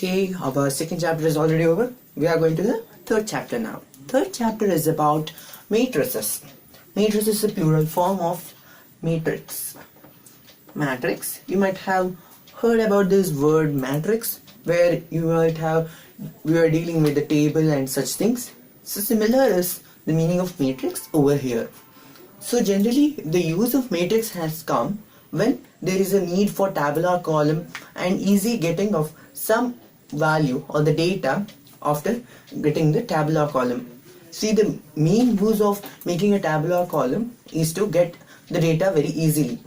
Okay, our second chapter is already over. We are going to the third chapter now. Third chapter is about matrices. Matrix is a plural form of matrix. Matrix. You might have heard about this word matrix, where you might have we are dealing with the table and such things. So similar is the meaning of matrix over here. So generally the use of matrix has come when there is a need for tabular column and easy getting of some value or the data after getting the tabular column. See, the main use of making a tabular column is to get the data very easily.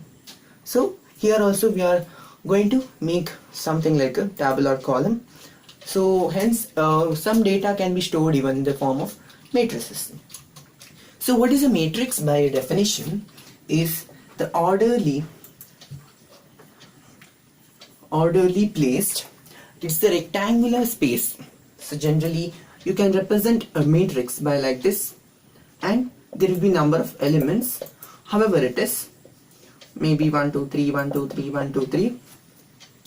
So here also we are going to make something like a tabular column. So hence some data can be stored even in the form of matrices. So what is a matrix by definition is the orderly placed. It's the rectangular space. So generally you can represent a matrix by like this, and there will be number of elements. However, it is maybe 1 2 3 1 2 3 1 2 3.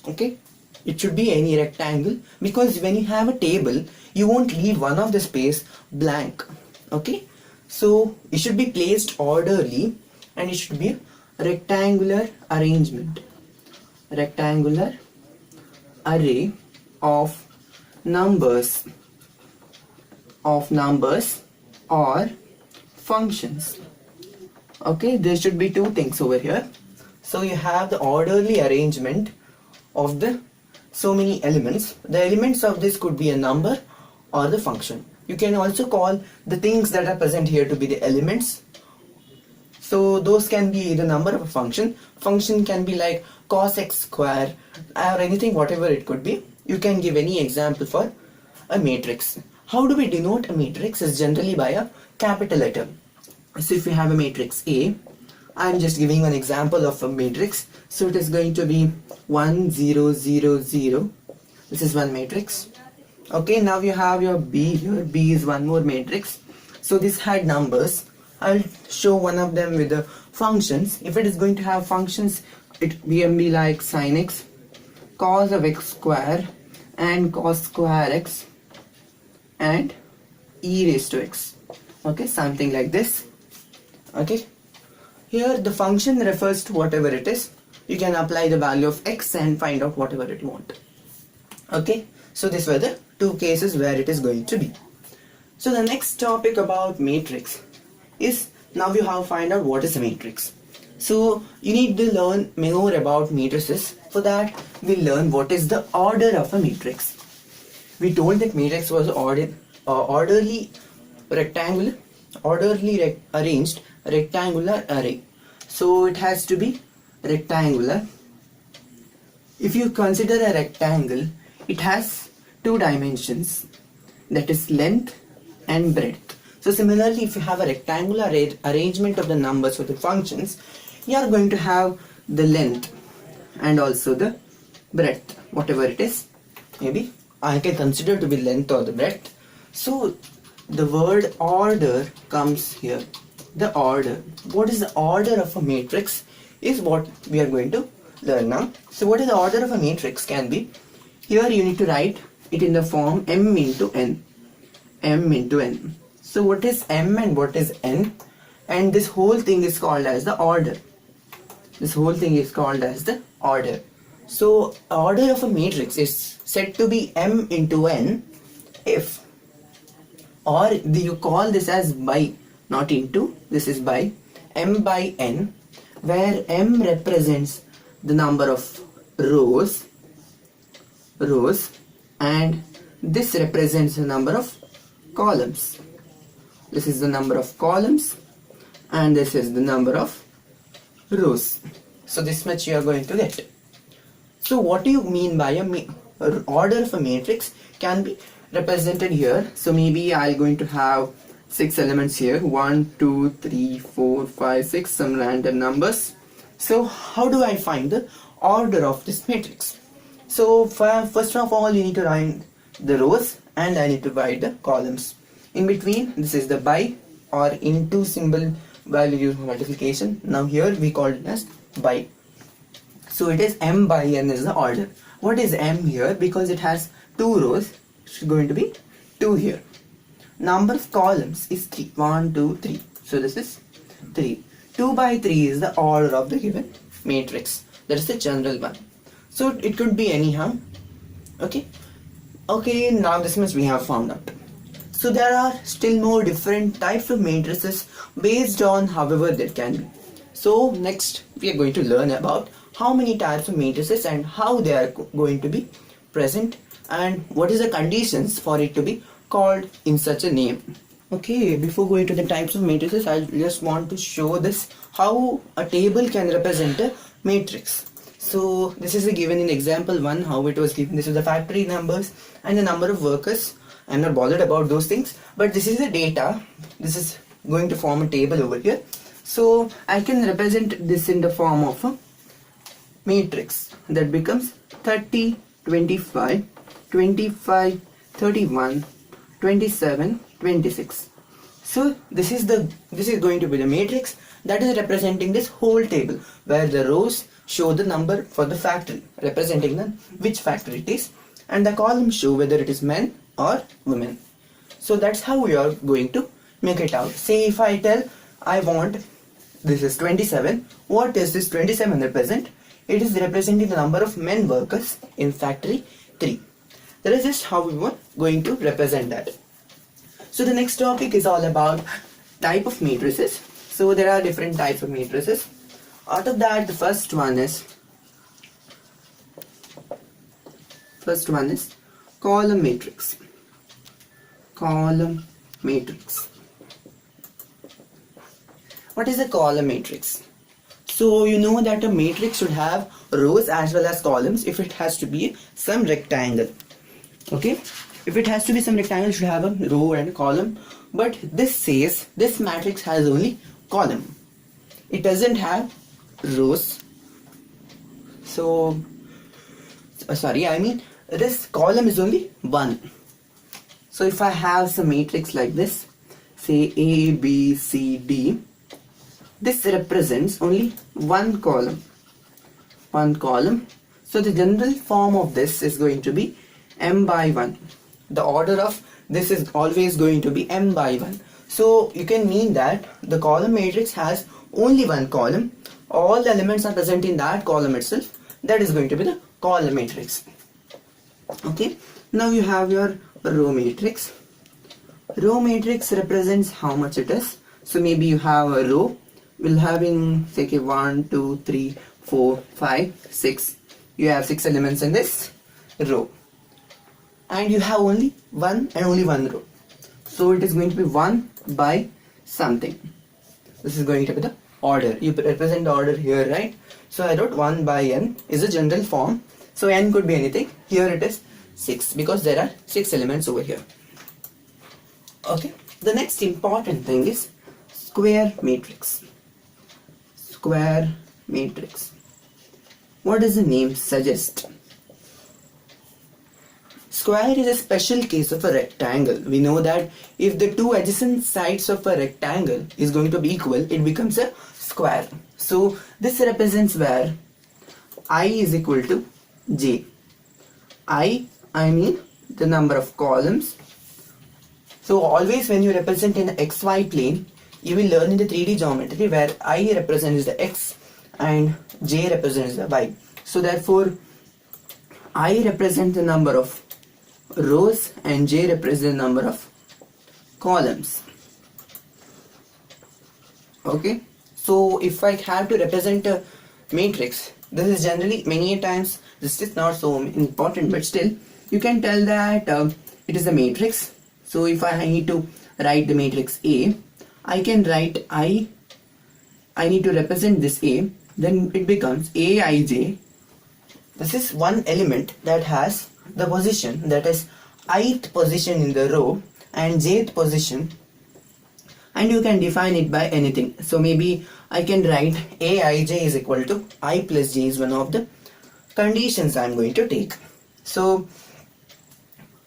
Okay, it should be any rectangle, because when you have a table you won't leave one of the space blank. Okay, so it should be placed orderly and it should be a rectangular arrangement, rectangular array of numbers or functions. Okay, there should be two things over here. So you have the orderly arrangement of the so many elements. The elements of this could be a number or the function. You can also call the things that are present here to be the elements. So those can be the number of a function. Function can be like cos x square or anything, whatever it could be. You can give any example for a matrix. How do we denote a matrix? Is generally by a capital letter. So if you have a matrix A, I'm just giving an example of a matrix. So it is going to be 1 0 0 0. This is one matrix. Okay, now you have your B here. B is one more matrix. So this had numbers. I'll show one of them with the functions. If it is going to have functions, it can be like sin x, cos of x square, and cos square x, and e raised to x. Okay, something like this. Okay, here the function refers to whatever it is. You can apply the value of x and find out whatever it you want. Okay, so these were the two cases where it is going to be. So the next topic about matrix is, now you have to find out what is a matrix. So you need to learn more about matrices. For that we'll learn what is the order of a matrix. We told that matrix was orderly rectangular, arranged rectangular array. So it has to be rectangular. If you consider a rectangle, it has two dimensions, that is length and breadth. So similarly, if you have a rectangular arrangement of the numbers or the functions, you are going to have the length and also the breadth, whatever it is. Maybe I can consider to be length or the breadth. So the word order comes here. The order. What is the order of a matrix is what we are going to learn now. So what is the order of a matrix can be? Here you need to write it in the form m into n. M into n. So what is m and what is n? And this whole thing is called as the order. This whole thing is called as the order. So order of a matrix is said to be m into n if, or you call this as by, not into, this is by, m by n, where m represents the number of rows, and this represents the number of columns. This is the number of columns and this is the number of rows. So this much you are going to get. So what do you mean by a order of a matrix can be represented here. So maybe I'm going to have 6 elements here, 1 2 3 4 5 6, some random numbers. So how do I find the order of this matrix? So first of all, you need to write the rows and I need to write the columns. In between, this is the by or into symbol value used for multiplication. Now here we call it as by. So it is m by n is the order. What is M here? Because it has 2 rows, it's going to be 2 here. Number of columns is 3. 1, 2, 3. So this is 3. 2 by 3 is the order of the given matrix. That is the general one. So it could be anyhow. Okay. Okay, now this much we have found out. So there are still more different types of matrices based on however there can be. So next we are going to learn about how many types of matrices and how they are going to be present and what is the conditions for it to be called in such a name. Okay, before going to the types of matrices, I just want to show this how a table can represent a matrix. So this is given in example 1 how it was given. This is the factory numbers and the number of workers. I'm not bothered about those things, but this is the data. This is going to form a table over here. So I can represent this in the form of a matrix that becomes 30, 25, 25, 31, 27, 26. So this is going to be the matrix that is representing this whole table, where the rows show the number for the factory, representing the which factory it is, and the columns show whether it is men or women. So that's how we are going to make it out. Say if I tell I want this is 27, what does this 27 represent? It is representing the number of men workers in factory 3. That is just how we were going to represent that. So the next topic is all about type of matrices. So there are different types of matrices. Out of that, the first one is column matrix. Column matrix. What is a column matrix? So you know that a matrix should have rows as well as columns if it has to be some rectangle. Okay, if it has to be some rectangle, it should have a row and a column. But this says this matrix has only column. It doesn't have rows. So this column is only 1. So if I have some matrix like this, say A, B, C, D, this represents only one column. So the general form of this is going to be M by 1. The order of this is always going to be M by 1. So you can mean that the column matrix has only one column. All the elements are present in that column itself. That is going to be the column matrix. Okay. Now you have your row matrix. Row matrix represents how much it is. So maybe you have a row. We'll have in say 1, 2, 3, 4, 5, 6. You have 6 elements in this row. And you have only one row. So it is going to be 1 by something. This is going to be the order. You represent the order here, right? So I wrote 1 by n is a general form. So n could be anything. Here it is 6 because there are 6 elements over here. Okay. The next important thing is square matrix. Square matrix. What does the name suggest? Square is a special case of a rectangle. We know that if the two adjacent sides of a rectangle is going to be equal, it becomes a square. So this represents where I is equal to j. I mean the number of columns. So always when you represent in the xy plane, you will learn in the 3D geometry where I represents the x and j represents the y. So therefore I represent the number of rows and j represents the number of columns. Okay, so if I have to represent a matrix, this is generally many times this is not so important, but still you can tell that it is a matrix. So if I need to write the matrix A, I can write I need to represent this A, then it becomes Aij. This is one element that has the position, that is ith position in the row and jth position, and you can define it by anything. So maybe I can write Aij is equal to I plus j is one of the conditions I am going to take. So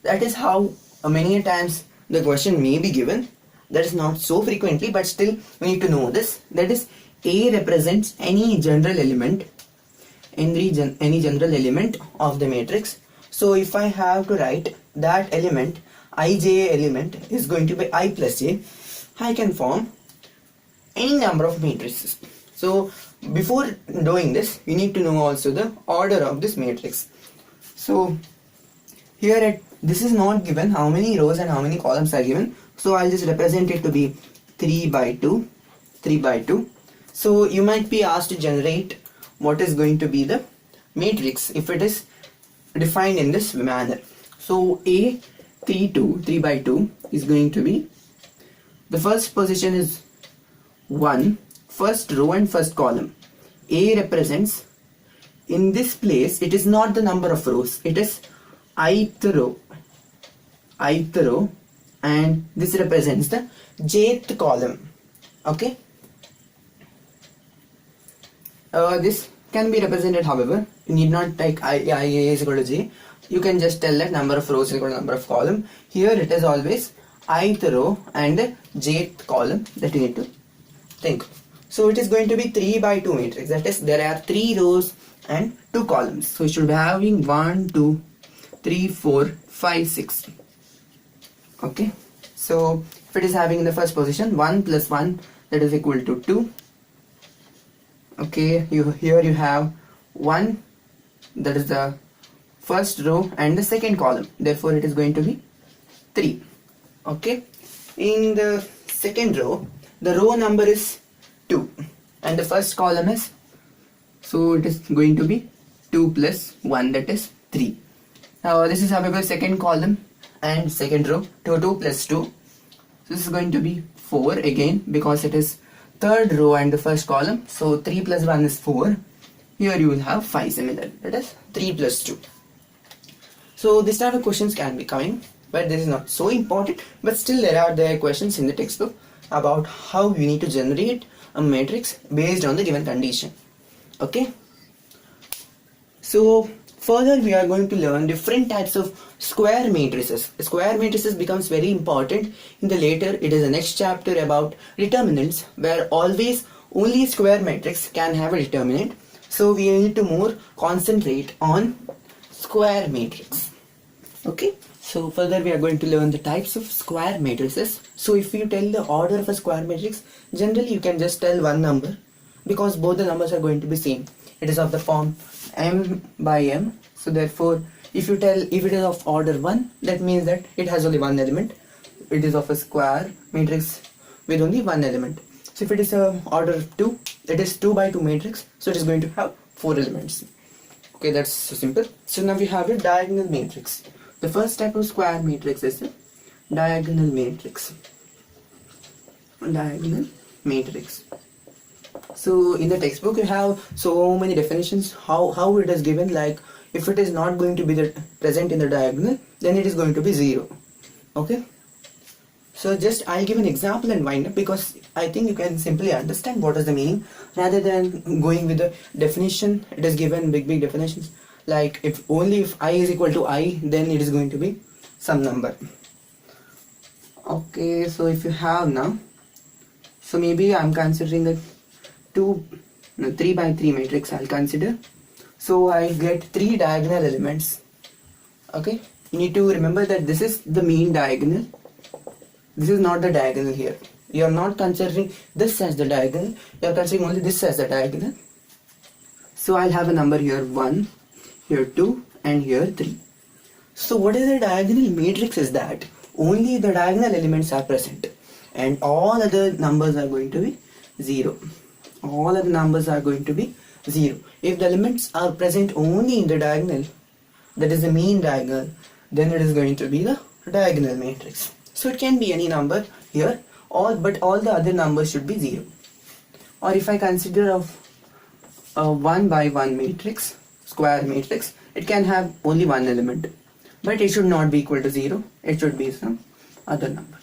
that is how many times the question may be given. That is not so frequently, but still we need to know this. That is A represents any general element any general element of the matrix. So if I have to write that element, ij element is going to be I plus j, I can form any number of matrices. So before doing this, you need to know also the order of this matrix. So here this is not given how many rows and how many columns are given, so I'll just represent it to be 3 by 2, 3 by 2. So you might be asked to generate what is going to be the matrix if it is defined in this manner. So A 3 by 2 is going to be, the first position is 1, first row and first column. A represents, in this place it is not the number of rows, it is ith row, and this represents the jth column. Okay, this can be represented, however you need not take I is equal to j, you can just tell that number of rows is equal to number of column. Here it is always ith row and jth column that you need to think. So it is going to be 3 by 2 matrix, that is there are 3 rows and 2 columns. So it should be having 1 2 3 4 5 6. Okay, so if it is having in the first position 1 plus 1, that is equal to 2. Okay, here you have 1, that is the first row and the second column, therefore it is going to be 3. Okay, in the second row the row number is 2 and the first column is, so it is going to be 2 plus 1, that is 3. Now this is however second column and second row, 2 plus 2, so this is going to be 4 again because it is third row and the first column, so 3 plus 1 is 4. Here you will have 5 similar, that is 3 plus 2. So this type of questions can be coming, but this is not so important, but still there are questions in the textbook about how you need to generate a matrix based on the given condition. Okay, so further we are going to learn different types of square matrices. Square matrices becomes very important in the later, it is the next chapter about determinants, where always only square matrix can have a determinant. So we need to more concentrate on square matrix. Okay, so further we are going to learn the types of square matrices. So if you tell the order of a square matrix, generally you can just tell one number because both the numbers are going to be same. It is of the form m by m, so therefore if you tell if it is of order 1, that means that it has only one element. It is of a square matrix with only one element. So if it is a order 2, it is 2 by 2 matrix, so it is going to have 4 elements. Okay, that's so simple. So now we have a diagonal matrix. The first type of square matrix is the diagonal matrix. Diagonal matrix. So in the textbook you have so many definitions how it is given, like if it is not going to be present in the diagonal, then it is going to be 0. Okay, so just I'll give an example and wind up, because I think you can simply understand what is the meaning rather than going with the definition. It is given big definitions, like if I is equal to I, then it is going to be some number. Okay, so if you have now, so maybe I'm considering a 3 by 3 matrix I'll consider. So I get 3 diagonal elements. Okay, you need to remember that this is the mean diagonal, this is not the diagonal here. You are not considering this as the diagonal, you are considering only this as the diagonal. So I'll have a number here 1, here 2 and here 3. So what is the diagonal matrix is that only the diagonal elements are present and all other numbers are going to be 0. All other numbers are going to be 0. If the elements are present only in the diagonal, that is the mean diagonal, then it is going to be the diagonal matrix. So it can be any number here, but all the other numbers should be 0. Or if I consider of a 1 by 1 matrix, square matrix, it can have only one element, but it should not be equal to 0, it should be some other number.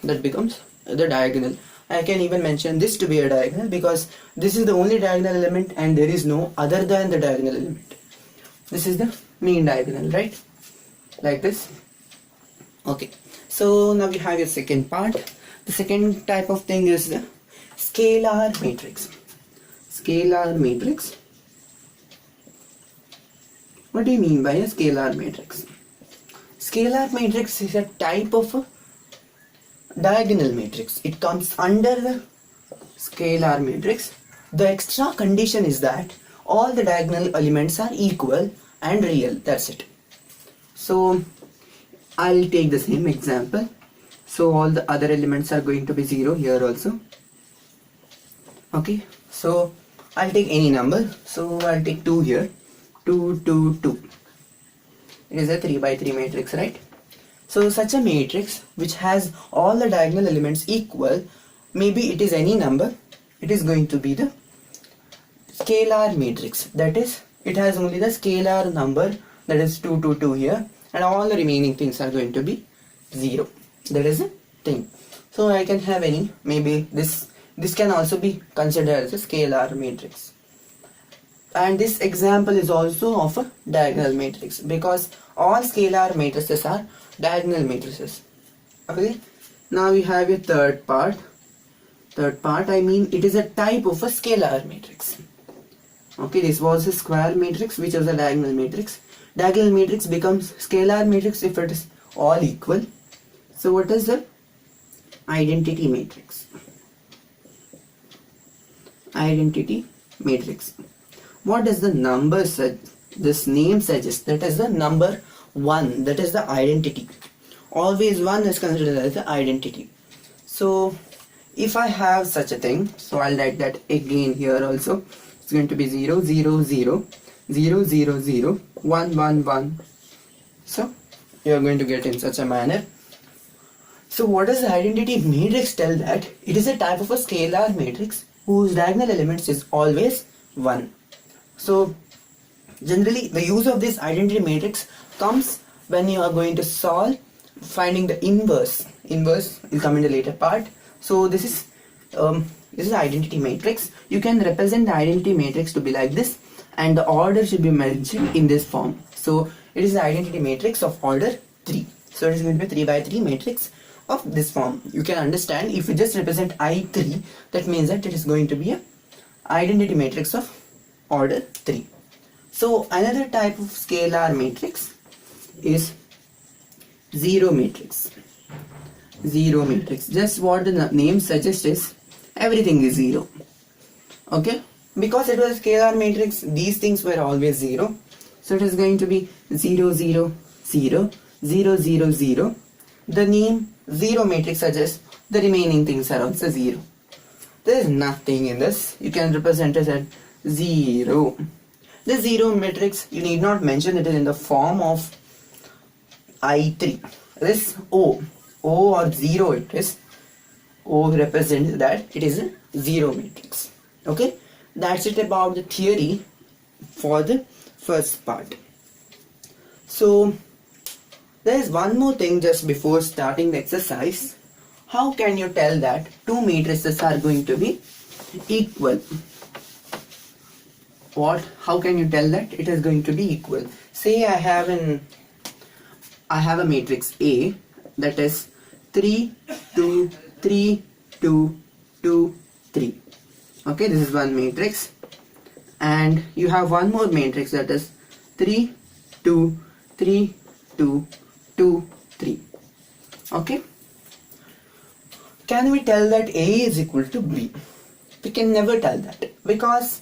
That becomes the diagonal. I can even mention this to be a diagonal because this is the only diagonal element and there is no other than the diagonal element. This is the mean diagonal, right? Like this. Okay, so now we have your second part. The second type of thing is the scalar matrix. Scalar matrix. What do you mean by a scalar matrix? Scalar matrix is a type of a diagonal matrix. It comes under the scalar matrix. The extra condition is that all the diagonal elements are equal and real. That's it. So I'll take the same example. So all the other elements are going to be 0 here also. Okay, so I'll take any number. So I'll take 2 here. 2, 2, 2. It is a 3 by 3 matrix, right? So such a matrix which has all the diagonal elements equal, maybe it is any number, it is going to be the scalar matrix. That is, it has only the scalar number, that is 2, 2, 2 here, and all the remaining things are going to be 0. That is a thing. So I can have any, maybe this can also be considered as a scalar matrix. And this example is also of a diagonal matrix, because all scalar matrices are diagonal matrices. Okay, now we have a third part. I mean, it is a type of a scalar matrix. Okay, this was a square matrix which was a diagonal matrix. Diagonal matrix becomes scalar matrix if it is all equal. So what is the identity matrix? Identity matrix. What does the number this name suggests? That is the number 1. That is the identity. Always 1 is considered as the identity. So if I have such a thing, so I'll write that again here also. It's going to be 0, 0, 0, 0, 0, 0, 1, 1, 1. So you are going to get in such a manner. So what does the identity matrix tell? That it is a type of a scalar matrix whose diagonal elements is always 1. So generally the use of this identity matrix comes when you are going to solve finding the inverse. Inverse will come in the later part. So this is identity matrix. You can represent the identity matrix to be like this, and the order should be mentioned in this form. So it is the identity matrix of order 3. So it is going to be 3 by 3 matrix of this form. You can understand, if you just represent I3, that means that it is going to be a identity matrix of order 3. So another type of scalar matrix is zero matrix. Zero matrix. Just what the name suggests is everything is 0. Okay? Because it was a scalar matrix, these things were always 0. So it is going to be 0, 0, 0, 0, 0, 0. The name zero matrix suggests the remaining things are also 0. There is nothing in this. You can represent it as 0. The zero matrix, you need not mention it is in the form of I3. This O or 0 it is. O represents that it is a zero matrix. Okay, that's it about the theory for the first part. So there is one more thing just before starting the exercise. How can you tell that two matrices are going to be equal? How can you tell that it is going to be equal? Say I have a matrix A that is 3, 2, 3, 2, 2, 3. Okay, this is one matrix, and you have one more matrix that is 3, 2, 3, 2, 2, 3. Okay, can we tell that A is equal to B? We can never tell that, because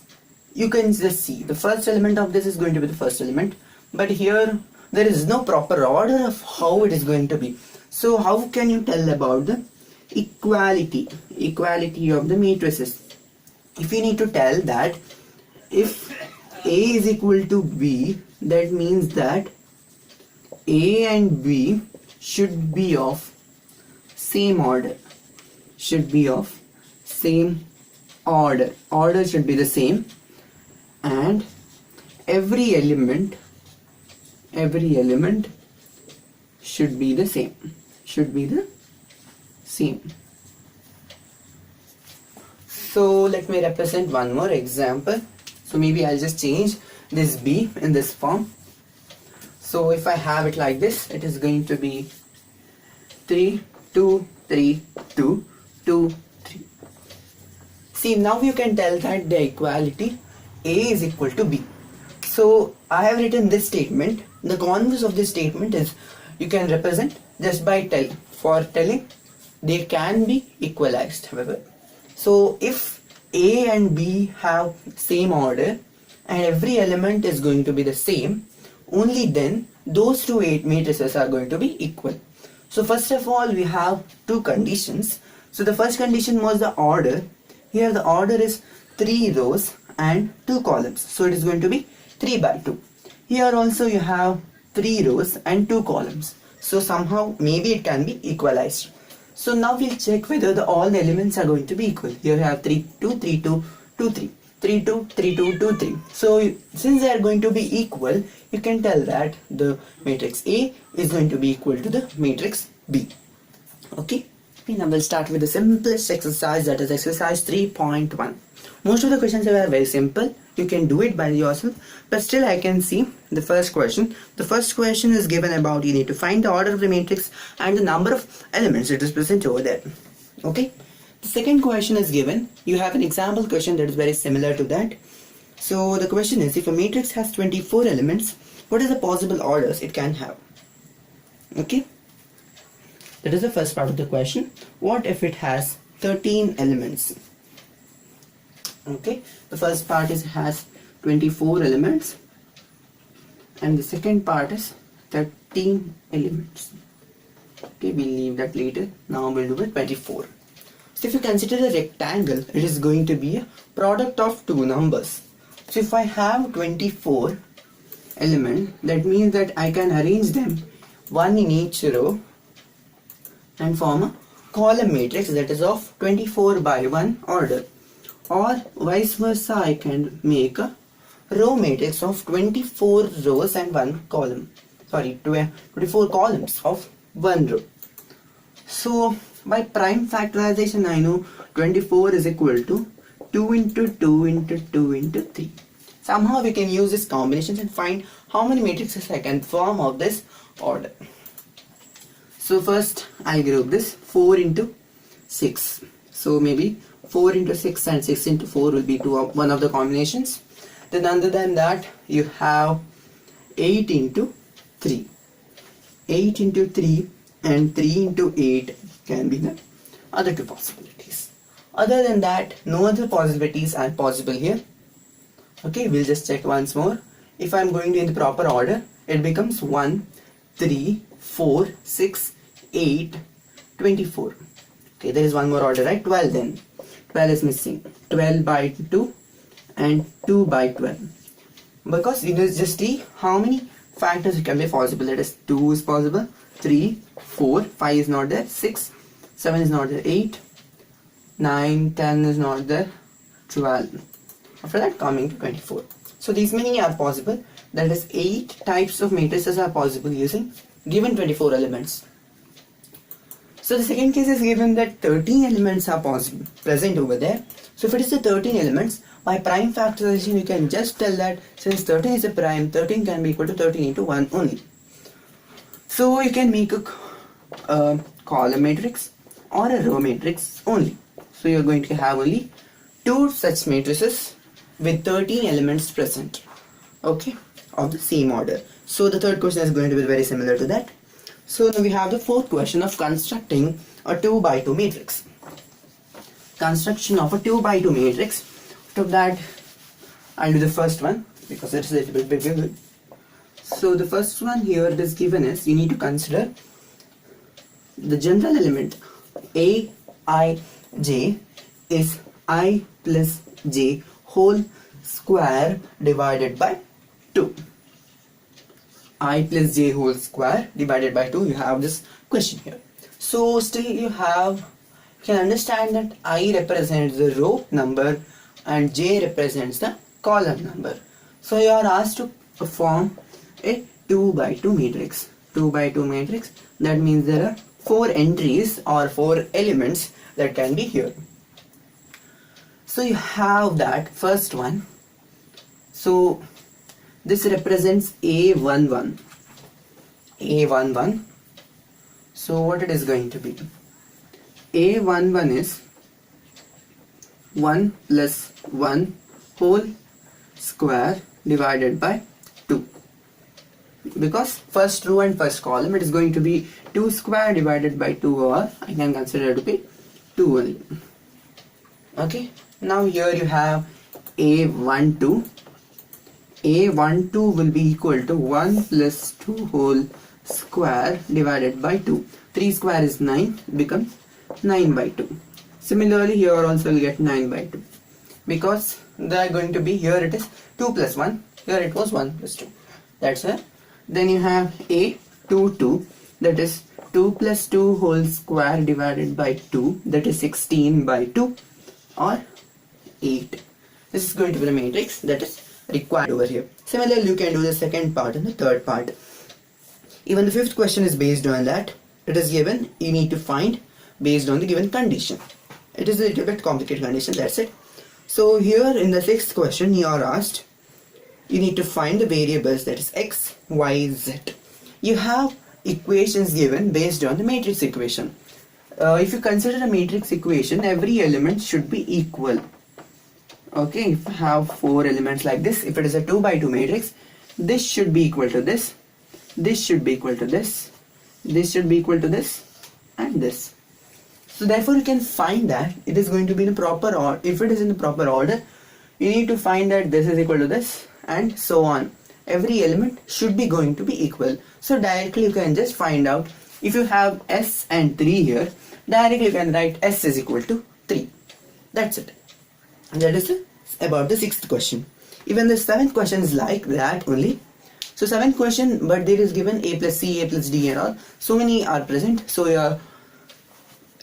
you can just see the first element of this is going to be the first element, but here there is no proper order of how it is going to be. So how can you tell about the equality of the matrices? If you need to tell that if A is equal to B, that means that A and B should be of same order. Should be of same order. Order should be the same, and every element should be the same. Should be the same. So let me represent one more example. So maybe I'll just change this B in this form. So if I have it like this, it is going to be 3, 2, 3, 2, 2, 3. See, now you can tell that the equality A is equal to B. So I have written this statement. The converse of this statement is you can represent just by telling they can be equalized, however. So if A and B have same order and every element is going to be the same, only then those two 8 matrices are going to be equal. So first of all, we have two conditions. So the first condition was the order. Here the order is 3 rows and 2 columns. So it is going to be 3 by 2. Here also you have 3 rows and 2 columns. So somehow maybe it can be equalized. So now we'll check whether all the elements are going to be equal. Here you have 3, 2, 3, 2, 2, 3. 3, 2, 3, 2, 2, 3. So since they are going to be equal, you can tell that the matrix A is going to be equal to the matrix B. Okay. Now we'll start with the simplest exercise, that is exercise 3.1. Most of the questions are very simple. You can do it by yourself, but still I can see the first question. The first question is given about you need to find the order of the matrix and the number of elements it is present over there. Okay. The second question is given. You have an example question that is very similar to that. So the question is, if a matrix has 24 elements, what is the possible orders it can have? Okay. That is the first part of the question. What if it has 13 elements? Okay. The first part has 24 elements and the second part is 13 elements. Okay, we'll leave that later. Now we'll do with 24. So if you consider a rectangle, it is going to be a product of two numbers. So if I have 24 elements, that means that I can arrange them one in each row and form a column matrix that is of 24 by 1 order. Or vice versa, I can make a row matrix of 24 rows and 1 column. Sorry, 24 columns of 1 row. So by prime factorization, I know 24 is equal to 2 into 2 into 2 into 3. Somehow we can use this combinations and find how many matrices I can form of this order. So first I group this 4 into 6. So maybe 4 into 6 and 6 into 4 will be one of the combinations. Then other than that, you have 8 into 3. 8 into 3 and 3 into 8 can be the other two possibilities. Other than that, no other possibilities are possible here. Okay, we'll just check once more. If I'm going in the proper order, it becomes 1, 3, 4, 6, 8, 24. Okay, there is one more order, right? 12 then. 12 is missing. 12 by 2 and 2 by 12. Because you just see how many factors it can be possible. That is 2 is possible, 3, 4, 5 is not there, 6, 7 is not there, 8, 9, 10 is not there, 12. After that coming to 24. So these many are possible. That is 8 types of matrices are possible using given 24 elements. So the second case is given that 13 elements are possible present over there. So if it is the 13 elements, by prime factorization you can just tell that since 13 is a prime, 13 can be equal to 13 into 1 only. So you can make a column matrix or a row matrix only. So you are going to have only 2 such matrices with 13 elements present, okay, of the same order. So the third question is going to be very similar to that. So now we have the fourth question of constructing a 2 by 2 matrix. Construction of a 2 by 2 matrix. To that, I'll do the first one because it's a little bit bigger. So the first one here it is given is you need to consider the general element A, I, J is I plus J whole square divided by 2. I plus J whole square divided by 2. You have this question here. So still you can understand that I represents the row number and J represents the column number. So you are asked to form a 2 by 2 matrix. 2 by 2 matrix, that means there are 4 entries or 4 elements that can be here. So you have that first one. So this represents A11. A11. So what it is going to be? A11 is 1 plus 1 whole square divided by 2. Because first row and first column, it is going to be 2 square divided by 2, or I can consider to be 2 only. Okay, now here you have A12. A12 will be equal to 1 plus 2 whole square divided by 2. 3 square is 9, becomes 9 by 2. Similarly, here also will get 9 by 2. Because they are going to be, here it is 2 plus 1, here it was 1 plus 2. That's it. Then you have A22, that is 2 plus 2 whole square divided by 2, that is 16 by 2, or 8. This is going to be the matrix that is required over here. Similarly, you can do the second part and the third part. Even the fifth question is based on that. It is given, you need to find based on the given condition. It is a little bit complicated condition, that's it. So here in the sixth question, you are asked, you need to find the variables, that is x, y, z. You have equations given based on the matrix equation. If you consider a matrix equation, every element should be equal. Okay, if you have 4 elements like this, if it is a 2 by 2 matrix, this should be equal to this, this should be equal to this, this should be equal to this, and this. So therefore you can find that it is going to be in the proper order. If it is in the proper order, you need to find that this is equal to this, and so on. Every element should be going to be equal. So directly you can just find out, if you have s and 3 here, directly you can write s is equal to 3. That's it. And that is about the sixth question. Even the seventh question is like that only. So seventh question, but there is given a plus c, a plus d and all. So many are present. So your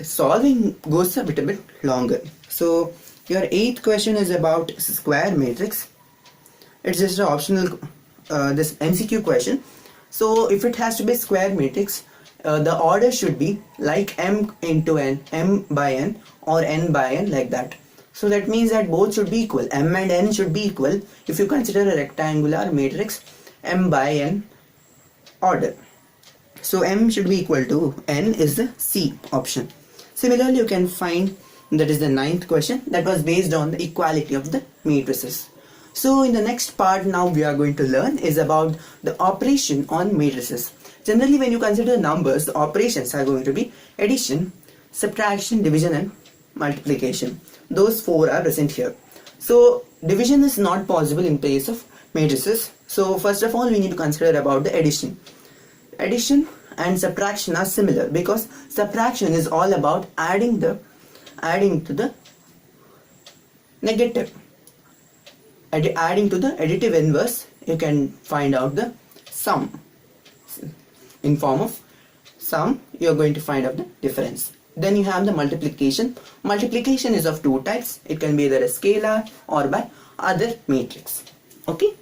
solving goes a bit longer. So your eighth question is about square matrix. It's just an optional this MCQ question. So if it has to be square matrix, the order should be like m into n, m by n, or n by n, like that. So that means that both should be equal. M and n should be equal if you consider a rectangular matrix m by n order. So m should be equal to n is the C option. Similarly, you can find, that is the ninth question, that was based on the equality of the matrices. So in the next part now we are going to learn is about the operation on matrices. Generally, when you consider numbers, the operations are going to be addition, subtraction, division and multiplication. Those 4 are present here. So division is not possible in place of matrices. So first of all, we need to consider about the addition. Addition and subtraction are similar, because subtraction is all about adding to the negative. Adding to the additive inverse, you can find out the sum. In form of sum, you are going to find out the difference. Then you have the multiplication. Multiplication is of 2 types. It can be either a scalar or by other matrix. Okay.